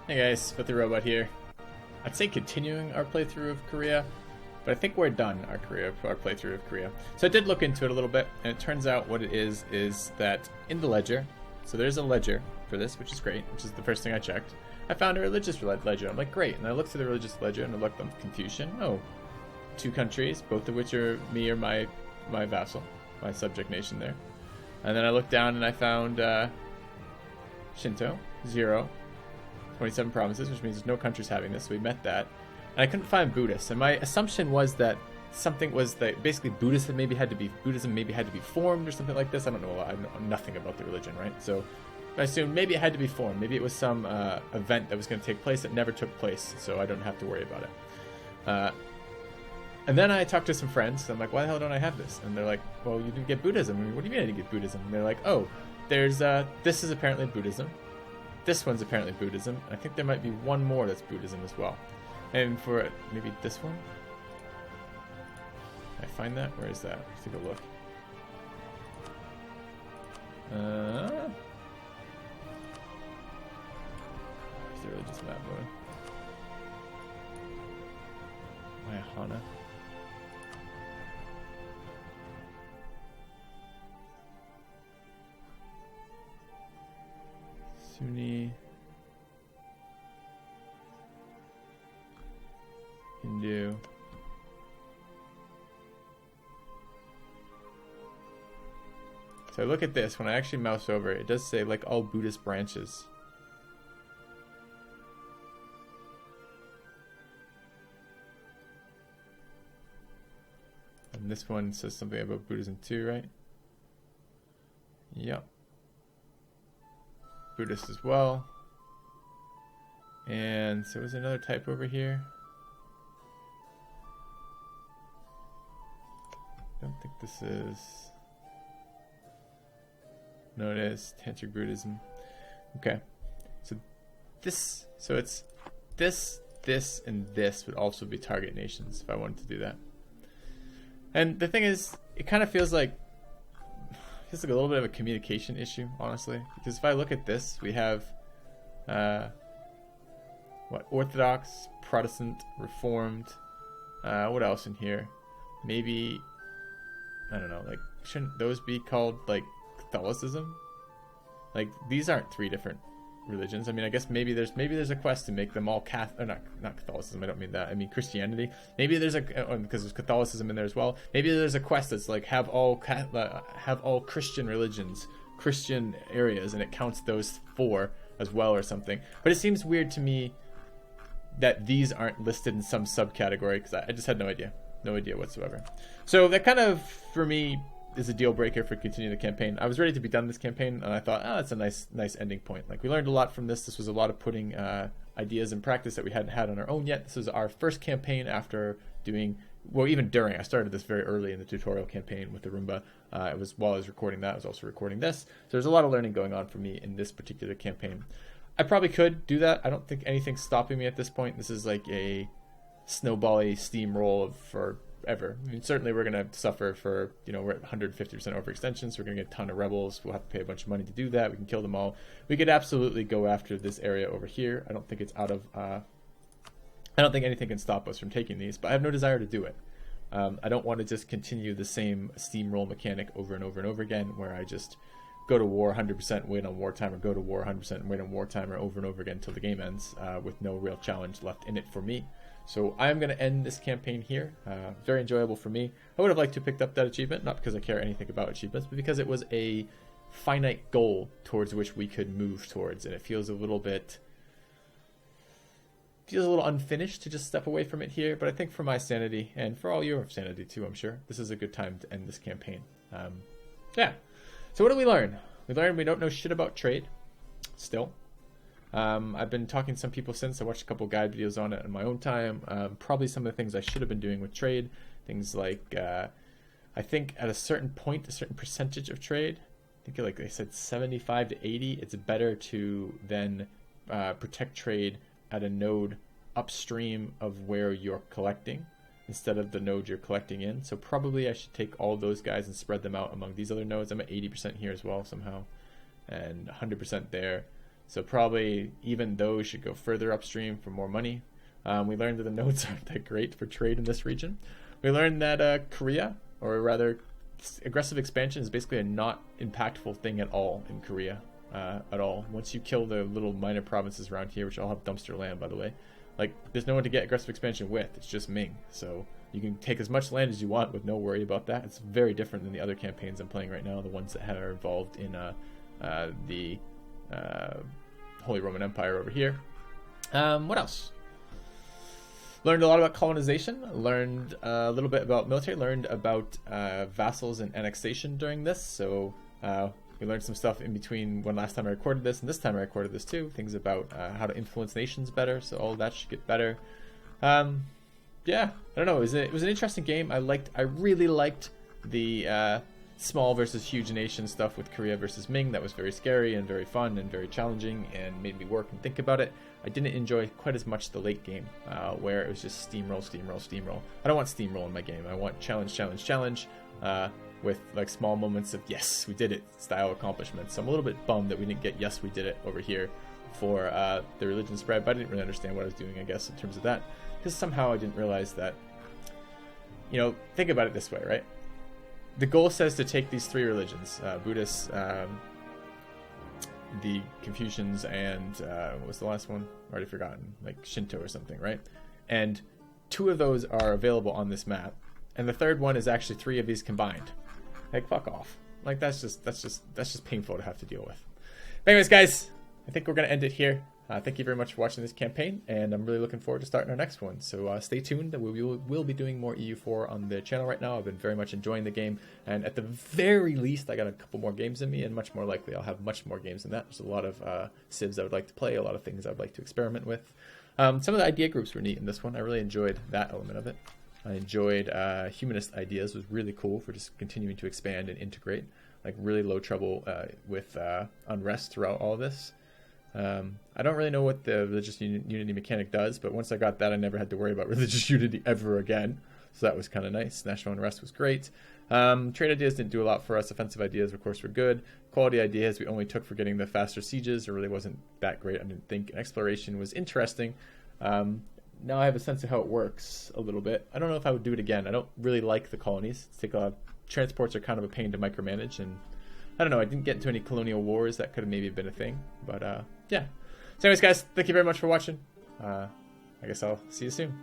Hey guys, FilthyRobot here. I'd say continuing our playthrough of Korea, but I think we're done our playthrough of Korea. So I did look into it a little bit, and it turns out what it is that in the ledger, so there's a ledger for this, which is great, which is the first thing I checked. I found a religious ledger. I'm like, great, and I looked through the religious ledger and I looked on Confucian. Oh, 2 countries, both of which are me or my vassal, my subject nation there. And then I looked down and I found Shinto, 0. 27 provinces, which means there's no countries having this, so we met that. And I couldn't find Buddhists, and my assumption was that something was that basically Buddhism maybe had to be formed or something like this. I don't know, I know nothing about the religion, right? So I assumed maybe it had to be formed. Maybe it was some event that was going to take place that never took place, so I don't have to worry about it. And then I talked to some friends, and I'm like, why the hell don't I have this? And they're like, well, you didn't get Buddhism. I mean, what do you mean I didn't get Buddhism? And they're like, oh, there's this is apparently Buddhism. This one's apparently Buddhism. I think there might be one more that's Buddhism as well. And for maybe this one? Can I find that? Where is that? Let's take a look. Is there really just map mode? Mayahana. Sunni, Hindu, so look at this. When I actually mouse over it, it does say like all Buddhist branches. And this one says something about Buddhism too, right? Yep. Buddhist as well. And so is there another type over here? I don't think this is. No, it is Tantric Buddhism. Okay. So this, so it's this, and this would also be target nations if I wanted to do that. And the thing is, it kind of feels like a little bit of a communication issue, honestly, because if I look at this, we have what, Orthodox, Protestant, Reformed, what else in here? Maybe, I don't know, like, shouldn't those be called like Catholicism? Like, these aren't 3 different religions. I mean, I guess maybe there's a quest to make them all not Catholicism, I don't mean that, I mean Christianity. Maybe there's because there's Catholicism in there as well. Maybe there's a quest that's like have all Christian religions, Christian areas, and it counts those 4 as well or something. But it seems weird to me that these aren't listed in some subcategory, because I just had no idea whatsoever. So that kind of, for me, is a deal breaker for continuing the campaign. I was ready to be done this campaign, and I thought, that's a nice ending point. Like, we learned a lot from this. This was a lot of putting ideas in practice that we hadn't had on our own yet. This was our first campaign after doing, well, even during. I started this very early in the tutorial campaign with the Roomba. It was while I was recording that, I was also recording this. So there's a lot of learning going on for me in this particular campaign. I probably could do that. I don't think anything's stopping me at this point. This is like a snowbally steamroll for ever. I mean, certainly we're going to suffer for, we're at 150% overextension, so we're going to get a ton of rebels. We'll have to pay a bunch of money to do that. We can kill them all. We could absolutely go after this area over here. I don't think it's out of I don't think anything can stop us from taking these, but I have no desire to do it. I don't want to just continue the same steamroll mechanic over and over and over again, where I just go to war 100%, wait on wartime, or go to war 100% and wait on wartime, or over and over again until the game ends, with no real challenge left in it for me. So I'm going to end this campaign here. Very enjoyable for me. I would have liked to have picked up that achievement, not because I care anything about achievements, but because it was a finite goal towards which we could move towards, and it feels a little unfinished to just step away from it here. But I think for my sanity, and for all your sanity too, I'm sure, this is a good time to end this campaign. Yeah. So what did we learn? We learned we don't know shit about trade, still. I've been talking to some people since. I watched a couple guide videos on it in my own time. Probably some of the things I should have been doing with trade. Things like, I think at a certain point, a certain percentage of trade, I think like they said 75 to 80, it's better to then protect trade at a node upstream of where you're collecting instead of the node you're collecting in. So probably I should take all those guys and spread them out among these other nodes. I'm at 80% here as well somehow, and 100% there. So probably even those should go further upstream for more money. We learned that the nodes aren't that great for trade in this region. We learned that Korea, or rather aggressive expansion, is basically a not impactful thing at all in Korea. At all. Once you kill the little minor provinces around here, which all have dumpster land, by the way, like, there's no one to get aggressive expansion with. It's just Ming. So you can take as much land as you want with no worry about that. It's very different than the other campaigns I'm playing right now, the ones that are involved in the Holy Roman Empire over here. What else? Learned a lot about colonization, learned a little bit about military, learned about vassals and annexation during this. So we learned some stuff in between when last time I recorded this and this time I recorded this too. Things about how to influence nations better, so all of that should get better. Yeah, I don't know. It was an interesting game. I really liked the small versus huge nation stuff with Korea versus Ming. That was very scary and very fun and very challenging and made me work and think about it. I didn't enjoy quite as much the late game, where it was just steamroll, steamroll, steamroll. I don't want steamroll in my game. I want challenge, challenge, challenge, with like small moments of yes, we did it style accomplishments. So I'm a little bit bummed that we didn't get yes, we did it over here for the religion spread, but I didn't really understand what I was doing, I guess, in terms of that. Because somehow I didn't realize that, you know, think about it this way, right? The goal says to take these three religions, Buddhists, the Confucians, and what was the last one? Already forgotten, like Shinto or something, right? And 2 of those are available on this map, and the third one is actually 3 of these combined. Like, fuck off. Like, that's just painful to have to deal with. But anyways, guys, I think we're gonna end it here. Thank you very much for watching this campaign, and I'm really looking forward to starting our next one. So stay tuned. We will be doing more EU4 on the channel right now. I've been very much enjoying the game, and at the very least, I got a couple more games in me, and much more likely I'll have much more games than that. There's a lot of civs I would like to play, a lot of things I would like to experiment with. Some of the idea groups were neat in this one. I really enjoyed that element of it. I enjoyed humanist ideas. It was really cool for just continuing to expand and integrate. Like, really low trouble with unrest throughout all of this. I don't really know what the religious unity mechanic does, but once I got that, I never had to worry about religious unity ever again. So that was kind of nice. National unrest was great. Trade ideas didn't do a lot for us. Offensive ideas, of course, were good. Quality ideas we only took for getting the faster sieges. It really wasn't that great, I didn't think. Exploration was interesting. Now I have a sense of how it works a little bit. I don't know if I would do it again. I don't really like the colonies. Transports are kind of a pain to micromanage, and I don't know, I didn't get into any colonial wars. That could have maybe been a thing, but yeah. So anyways, guys, thank you very much for watching. I guess I'll see you soon.